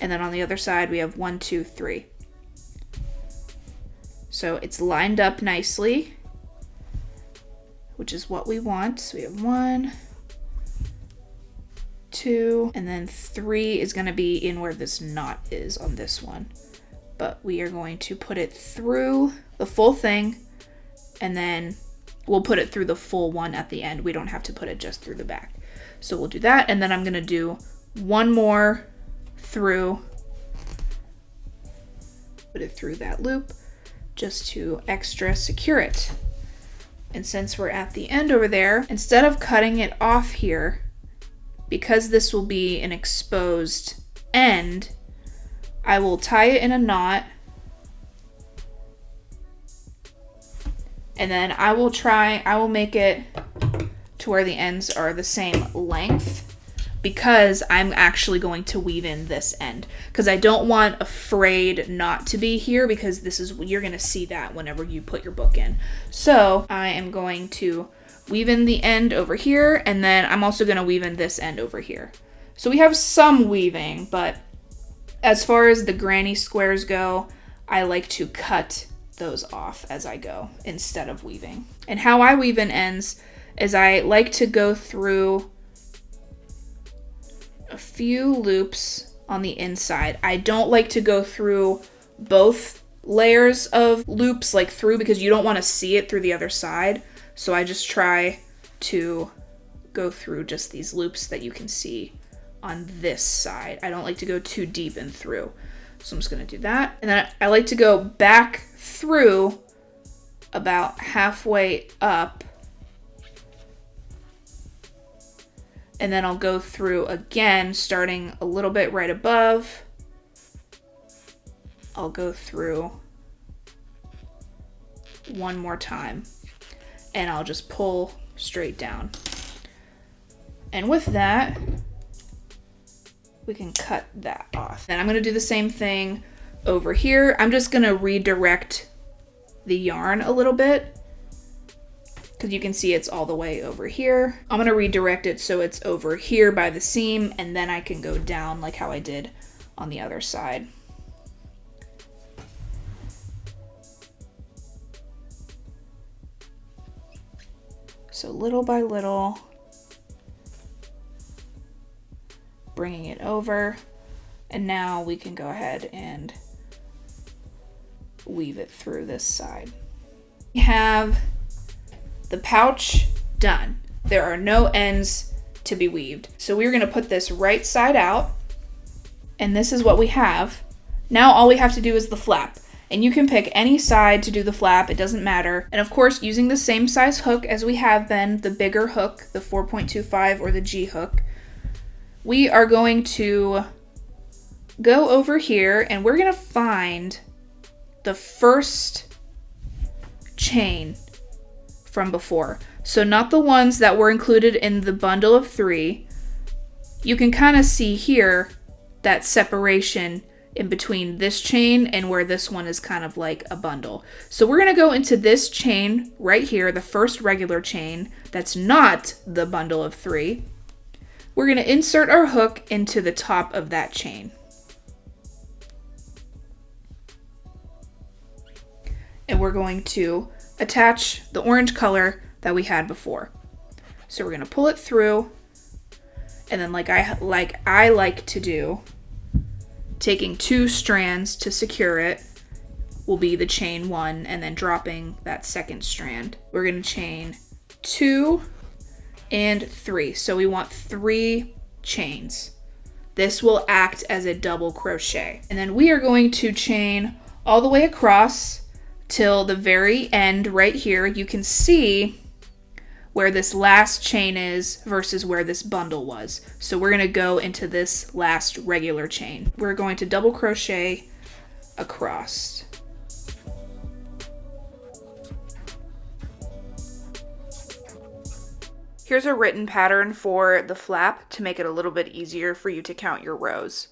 and then on the other side we have 1, 2, 3. So it's lined up nicely, which is what we want. So we have 1, 2, and then 3 is going to be in where this knot is on this one. But we are going to put it through the full thing, and then we'll put it through the full one at the end. We don't have to put it just through the back. So we'll do that, and then I'm going to do 1 more through, put it through that loop just to extra secure it. And since we're at the end over there, instead of cutting it off here, because this will be an exposed end, I will tie it in a knot, and then I will make it to where the ends are the same length, because I'm actually going to weave in this end, because I don't want a frayed knot to be here, because you're going to see that whenever you put your book in. So I am going to weave in the end over here, and then I'm also going to weave in this end over here. So we have some weaving, but as far as the granny squares go, I like to cut those off as I go instead of weaving. And how I weave in ends is I like to go through a few loops on the inside. I don't like to go through both layers of loops through, because you don't want to see it through the other side. So I just try to go through just these loops that you can see on this side. I don't like to go too deep and through. So I'm just going to do that. And then I like to go back through about halfway up. And then I'll go through again, starting a little bit right above. I'll go through one more time, and I'll just pull straight down. And with that, we can cut that off. And I'm going to do the same thing over here. I'm just going to redirect the yarn a little bit, because you can see it's all the way over here. I'm going to redirect it so it's over here by the seam, and then I can go down like how I did on the other side. So little by little, bringing it over, and now we can go ahead and weave it through this side. We have the pouch done. There are no ends to be weaved. So we're going to put this right side out, and this is what we have. Now all we have to do is the flap, and you can pick any side to do the flap, it doesn't matter. And of course, using the same size hook as we have been, the bigger hook, the 4.25 or the G hook, we are going to go over here, and we're going to find the first chain from before. So not the ones that were included in the bundle of 3. You can kind of see here that separation in between this chain and where this one is kind of like a bundle. So we're going to go into this chain right here, the first regular chain that's not the bundle of 3. We're going to insert our hook into the top of that chain. And we're going to attach the orange color that we had before. So we're going to pull it through, and then like I like to do taking 2 strands to secure it will be the chain 1, and then dropping that second strand. We're going to chain 2 and 3. So we want 3 chains. This will act as a double crochet. And then we are going to chain all the way across till the very end right here. You can see where this last chain is versus where this bundle was. So we're going to go into this last regular chain. We're going to double crochet across. Here's a written pattern for the flap to make it a little bit easier for you to count your rows.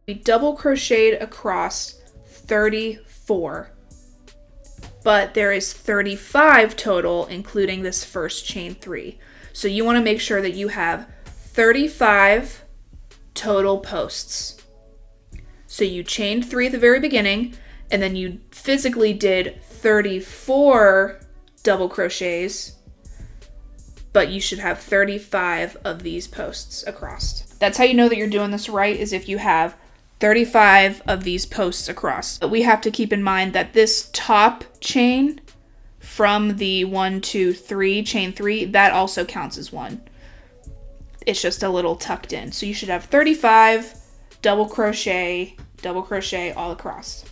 We double crocheted across 34, but there is 35 total, including this first chain 3. So you want to make sure that you have 35 total posts. So you chained 3 at the very beginning, and then you physically did 34 double crochets, but you should have 35 of these posts across. That's how you know that you're doing this right, is if you have 35 of these posts across. But we have to keep in mind that this top chain from the 1, 2, 3, chain 3, that also counts as 1. It's just a little tucked in. So you should have 35 double crochet all across.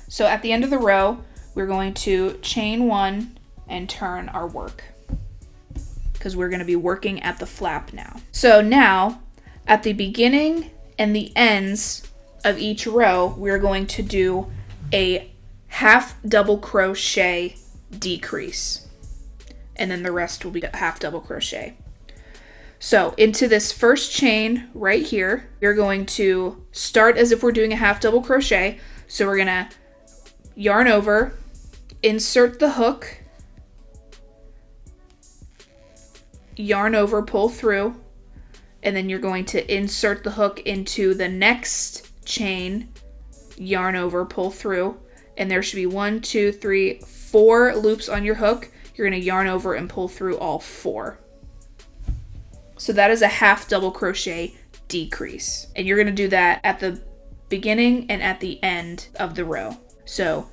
So at the end of the row, we're going to chain 1 and turn our work, because we're going to be working at the flap now. So now, at the beginning and the ends of each row, we're going to do a half double crochet decrease. And then the rest will be half double crochet. So into this first chain right here, you're going to start as if we're doing a half double crochet. So we're going to yarn over, insert the hook, yarn over, pull through, and then you're going to insert the hook into the next chain, yarn over, pull through, and there should be 1, 2, 3, 4 loops on your hook. You're going to yarn over and pull through all 4. So that is a half double crochet decrease, and you're going to do that at the beginning and at the end of the row. So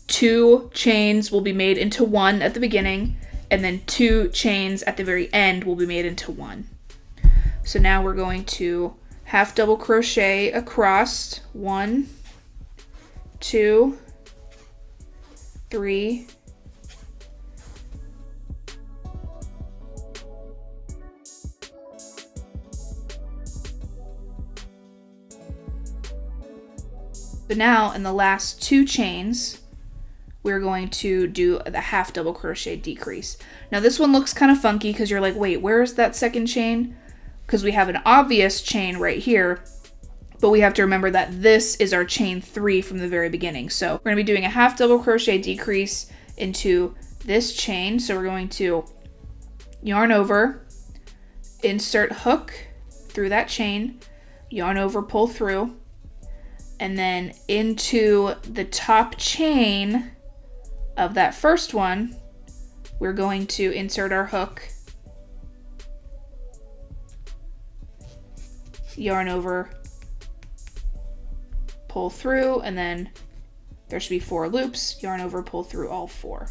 2 chains will be made into 1 at the beginning, and then 2 chains at the very end will be made into 1. So now we're going to half double crochet across 1, 2, 3, so now in the last 2 chains, we're going to do the half double crochet decrease. Now this one looks kind of funky because you're like, wait, where's that second chain? Because we have an obvious chain right here, but we have to remember that this is our chain 3 from the very beginning. So we're going to be doing a half double crochet decrease into this chain. So we're going to yarn over, insert hook through that chain, yarn over, pull through, and then into the top chain of that first one, we're going to insert our hook, yarn over, pull through, and then there should be 4 loops, yarn over, pull through all 4.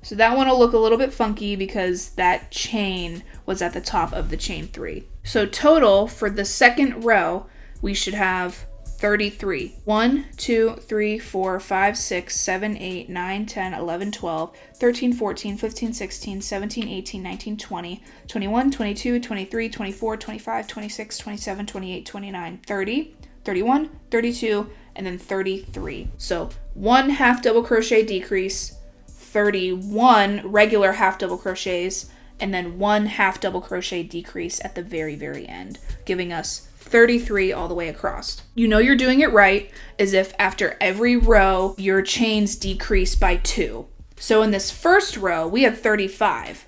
So that one will look a little bit funky because that chain was at the top of the chain 3. So total for the second row, we should have 33. 1, 2, 3, 4, 5, 6, 7, 8, 9, 10, 11, 12, 13, 14, 15, 16, 17, 18, 19, 20, 21, 22, 23, 24, 25, 26, 27, 28, 29, 30, 31, 32, and then 33. So 1 half double crochet decrease, 31 regular half double crochets, and then 1 half double crochet decrease at the very, very end, giving us 33 all the way across. You know you're doing it right as if after every row, your chains decrease by 2. So in this first row, we have 35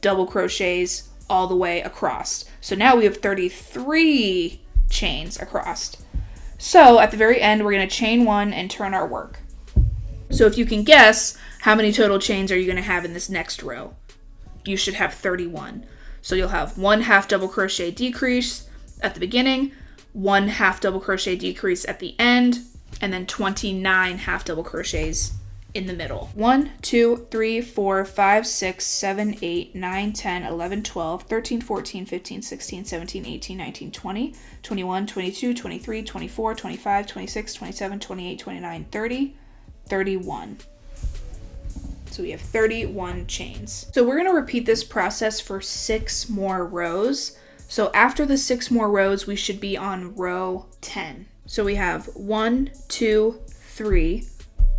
double crochets all the way across. So now we have 33 chains across. So at the very end, we're going to chain 1 and turn our work. So if you can guess, how many total chains are you going to have in this next row? You should have 31. So you'll have 1 half double crochet decrease at the beginning, 1 half double crochet decrease at the end, and then 29 half double crochets in the middle. 1, 2, 3, 4, 5, 6, 7, 8, 9, 10, 11, 12, 13, 14, 15, 16, 17, 18, 19, 20, 21, 22, 23, 24, 25, 26, 27, 28, 29, 30, 31. So we have 31 chains. So we're going to repeat this process for 6 more rows. So after the 6 more rows, we should be on row 10. So we have 1, 2, 3.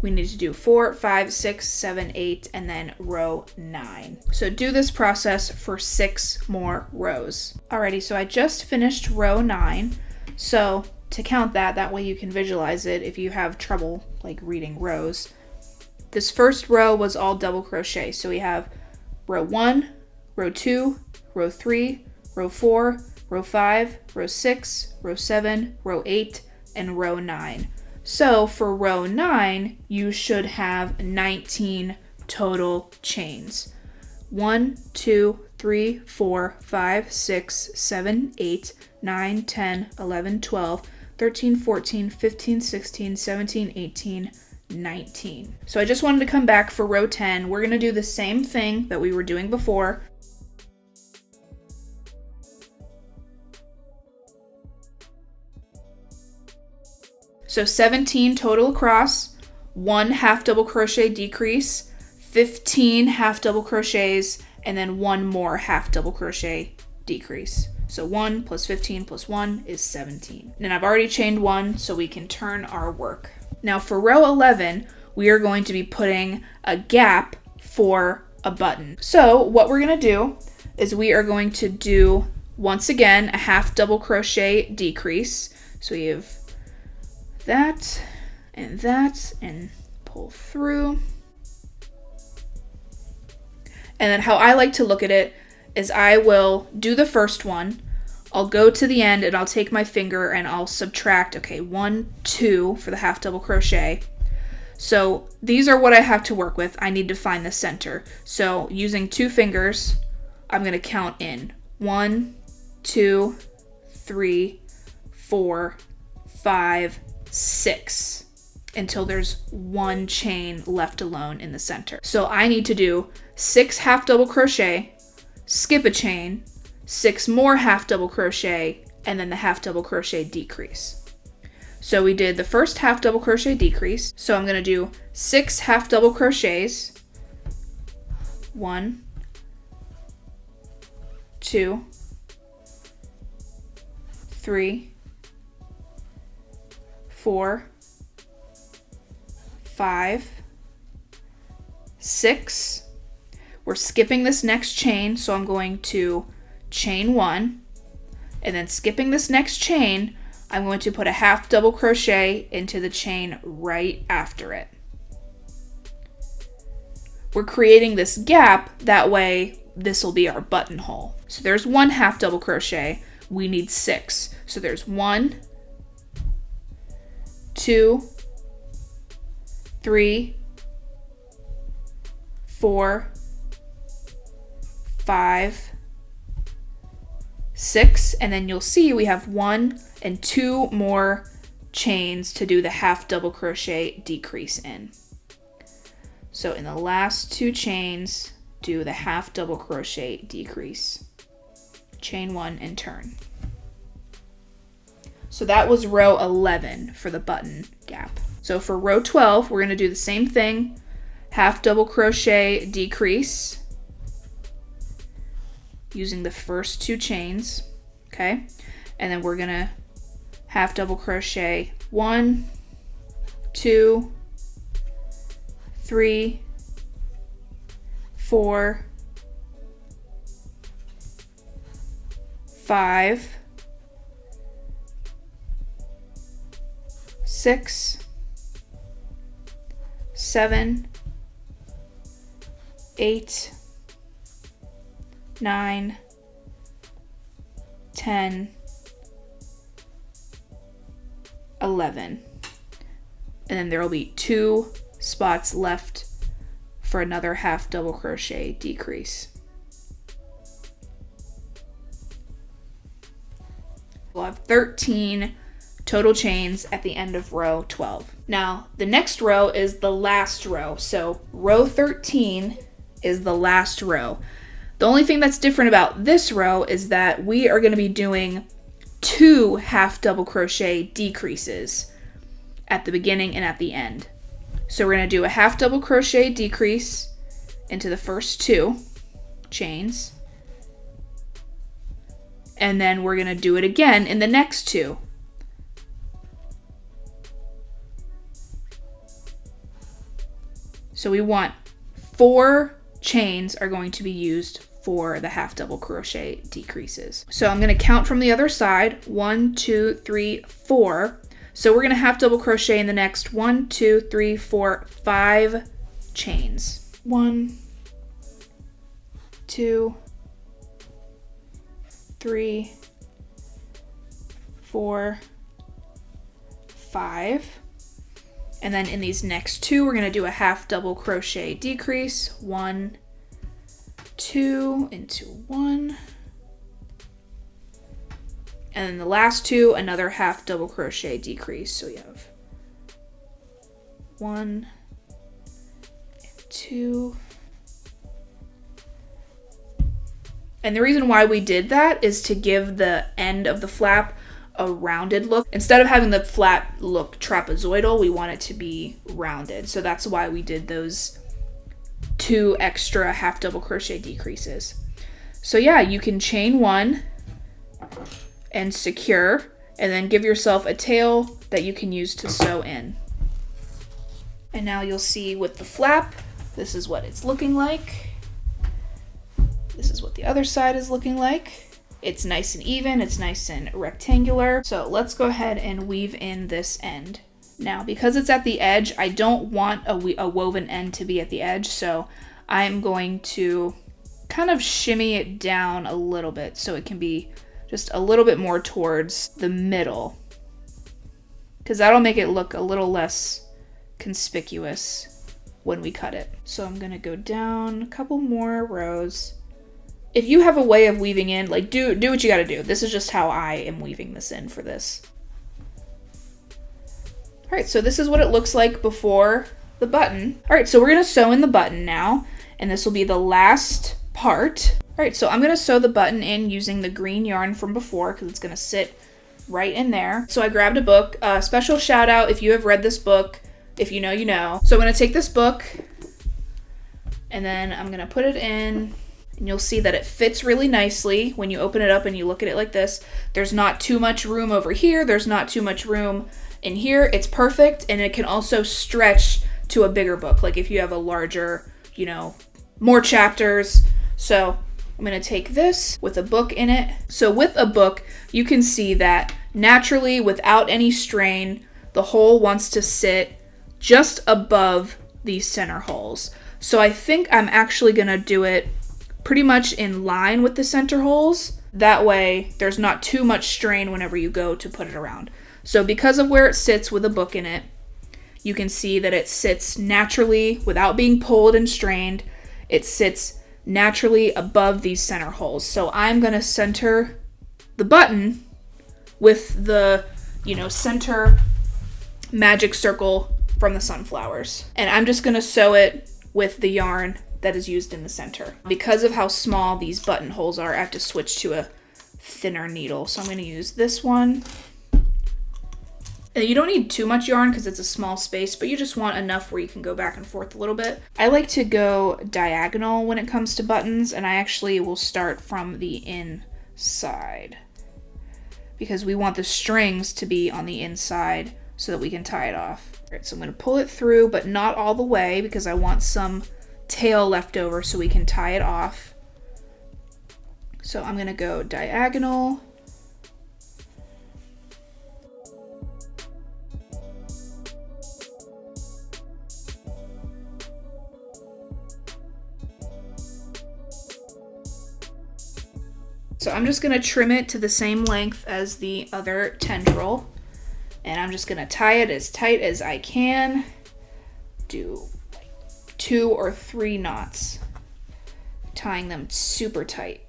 We need to do 4, 5, 6, 7, 8, and then row 9. So do this process for 6 more rows. Alrighty, so I just finished row 9. So to count that way you can visualize it if you have trouble like reading rows. This first row was all double crochet. So we have row 1, row 2, row 3, row 4, row 5, row 6, row 7, row 8, and row 9. So for row 9, you should have 19 total chains. 1, 2, 3, 4, 5, 6, 7, 8, 9, 10, 11, 12, 13, 14, 15, 16, 17, 18, 19. So I just wanted to come back for row 10. We're going to do the same thing that we were doing before. So 17 total across, 1 half double crochet decrease, 15 half double crochets, and then 1 more half double crochet decrease. So 1 plus 15 plus 1 is 17. And I've already chained 1, so we can turn our work. Now for row 11, we are going to be putting a gap for a button. So what we're going to do is we are going to do, once again, a half double crochet decrease. So we have that, and pull through. And then how I like to look at it is I will do the first one, I'll go to the end and I'll take my finger and I'll subtract, okay, 1, 2 for the half double crochet. So these are what I have to work with. I need to find the center. So using 2 fingers, I'm going to count in 1, 2, 3, 4, 5, 6 until there's 1 chain left alone in the center. So I need to do 6 half double crochet, skip a chain, 6 more half double crochet, and then the half double crochet decrease. So we did the first half double crochet decrease. So I'm going to do 6 half double crochets. 1, 2, 3, 4, 5, 6. We're skipping this next chain, so I'm going to chain 1, and then skipping this next chain, I'm going to put a half double crochet into the chain right after it. We're creating this gap, that way this will be our buttonhole. So there's 1 half double crochet, we need 6. So there's 1, 2, 3, 4, 5, 6, and then you'll see we have 1 and 2 more chains to do the half double crochet decrease in. So in the last 2 chains, do the half double crochet decrease. Chain 1 and turn. So that was row 11 for the button gap. So for row 12, we're going to do the same thing. Half double crochet decrease using the first 2 chains, okay? And then we're going to half double crochet 1, 2, 3, 4, 5, 6, 7, 8, 9, 10, 11. And then there will be 2 spots left for another half double crochet decrease. We'll have 13 total chains at the end of row 12. Now, the next row is the last row. So row 13 is the last row. The only thing that's different about this row is that we are going to be doing 2 half double crochet decreases at the beginning and at the end. So we're going to do a half double crochet decrease into the first 2 chains. And then we're going to do it again in the next 2. So we want 4 chains are going to be used for the half double crochet decreases. So I'm going to count from the other side. 1, 2, 3, 4. So we're going to half double crochet in the next 1, 2, 3, 4, 5 chains. 1, 2, 3, 4, 5. And then in these next 2, we're going to do a half double crochet decrease. 1, 2 into 1. And then the last 2, another half double crochet decrease. So we have 1 and 2. And the reason why we did that is to give the end of the flap a rounded look. Instead of having the flap look trapezoidal, we want it to be rounded. So that's why we did those 2 extra half double crochet decreases. So yeah, you can chain 1 and secure, and then give yourself a tail that you can use to sew in. And now you'll see with the flap, this is what it's looking like. This is what the other side is looking like. It's nice and even, it's nice and rectangular. So let's go ahead and weave in this end. Now, because it's at the edge, I don't want a woven end to be at the edge, so I'm going to kind of shimmy it down a little bit so it can be just a little bit more towards the middle, because that'll make it look a little less conspicuous when we cut it. So I'm gonna go down a couple more rows. If you have a way of weaving in, like do what you gotta do. This is just how I am weaving this in for this. All right, so this is what it looks like before the button. All right, so we're gonna sew in the button now, and this will be the last part. All right, so I'm gonna sew the button in using the green yarn from before because it's gonna sit right in there. So I grabbed a book. Special shout out if you have read this book. If you know, you know. So I'm gonna take this book and then I'm gonna put it in, and you'll see that it fits really nicely when you open it up and you look at it like this. There's not too much room over here. There's not too much room in here. It's perfect, and it can also stretch to a bigger book. Like if you have a larger, you know, more chapters. So I'm gonna take this with a book in it. So with a book, you can see that naturally, without any strain, the hole wants to sit just above these center holes. So I think I'm actually gonna do it pretty much in line with the center holes. That way there's not too much strain whenever you go to put it around. So because of where it sits with a book in it, you can see that it sits naturally without being pulled and strained. It sits naturally above these center holes. So I'm gonna center the button with the, you know, center magic circle from the sunflowers. And I'm just gonna sew it with the yarn that is used in the center. Because of how small these buttonholes are, I have to switch to a thinner needle. So I'm gonna use this one. And you don't need too much yarn because it's a small space, but you just want enough where you can go back and forth a little bit. I like to go diagonal when it comes to buttons, and I actually will start from the inside because we want the strings to be on the inside so that we can tie it off. All right, so I'm gonna pull it through, but not all the way because I want some tail left over so we can tie it off. So I'm gonna go diagonal. So I'm just gonna trim it to the same length as the other tendril, and I'm just gonna tie it as tight as I can. Do like 2 or 3 knots, tying them super tight.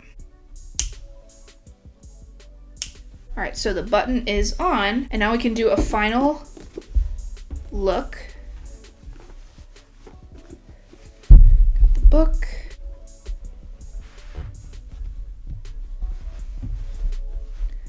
All right, so the button is on, and now we can do a final look. Got the book.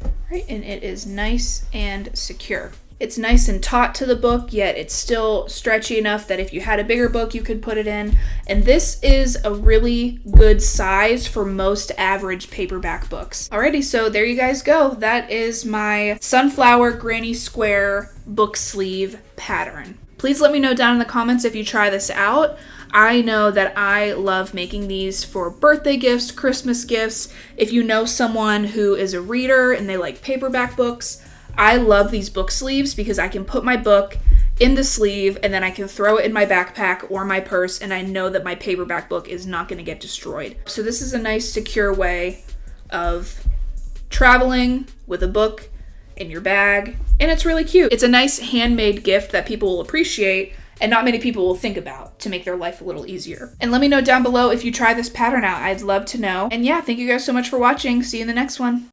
All right, and it is nice and secure. It's nice and taut to the book, yet it's still stretchy enough that if you had a bigger book, you could put it in. And this is a really good size for most average paperback books. Alrighty, so there you guys go. That is my Sunflower Granny Square book sleeve pattern. Please let me know down in the comments if you try this out. I know that I love making these for birthday gifts, Christmas gifts. If you know someone who is a reader and they like paperback books, I love these book sleeves because I can put my book in the sleeve and then I can throw it in my backpack or my purse, and I know that my paperback book is not going to get destroyed. So this is a nice secure way of traveling with a book in your bag, and it's really cute. It's a nice handmade gift that people will appreciate and not many people will think about to make their life a little easier. And let me know down below if you try this pattern out. I'd love to know. And yeah, thank you guys so much for watching. See you in the next one.